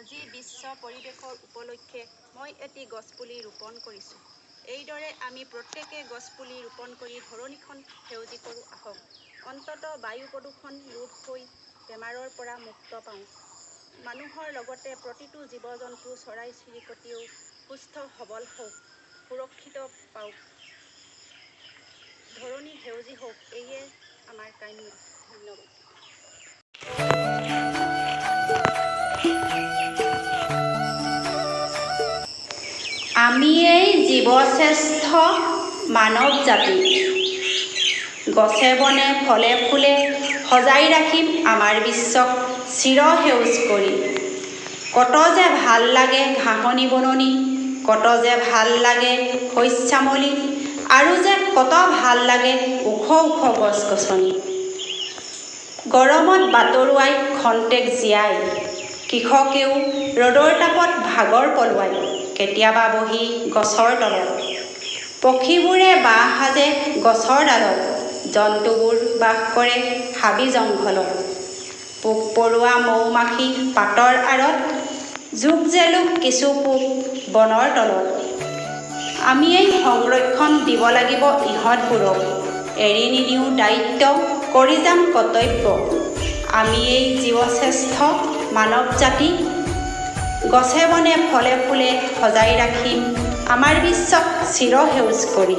আজি বিশ্ব পৰিৱেশৰ উপলক্ষে মই এটি গছপুলি ৰোপণ কৰিছোঁ। এইদৰে আমি প্ৰত্যেকে গছপুলি ৰোপণ কৰি ধৰণীখন সেউজী কৰোঁ আহক। অন্ততঃ বায়ু প্ৰদূষণ ৰোধ হৈ বেমাৰৰ পৰা মুক্ত পাওঁ। মানুহৰ লগতে প্ৰতিটো জীৱ-জন্তু চৰাই-চিৰিকটিও সুস্থ সবল হওক, সুৰক্ষিত পাওক, ধৰণী সেউজী হওক, এয়ে আমাৰ কাম্য। ধন্যবাদ। আমিয়েই জীৱশ্ৰেষ্ঠ মানৱ জাতি। গছে বনে ফলে ফুলে সজাই ৰাখিম আমাৰ বিশ্বক চিৰসেউজ কৰি। কত যে ভাল লাগে ঘাঁহনি বননি, কত যে ভাল লাগে শস্যামলি, আৰু যে কত ভাল লাগে ওখ ওখ গছ-গছনি। গৰমত বাটৰুৱাই খন্তেক জীয়াই, কৃষকেও ৰ'দৰ তাপত ভাগৰ পলোৱাই কেতিয়াবা বহি গছৰ তলত। পক্ষীবোৰে বাঁহ সাজে গছৰ ডালত, জন্তুবোৰ বাস কৰে হাবি জংঘলত। পোক-পৰুৱা মৌ-মাখি পাতৰ আঁৰত, জোক জেলুক কিছু পোক বনৰ তলত। আমিয়েই সংৰক্ষণ দিব লাগিব ইহঁতবোৰক, এৰি নিদিওঁ দায়িত্ব, কৰি যাম কৰ্তব্য। আমিয়েই জীৱশ্ৰেষ্ঠ মানৱ জাতি। গছে বনে ফলে ফুলে সজাই ৰাখিম আমাৰ বিশ্বক চিৰসেউজ কৰি।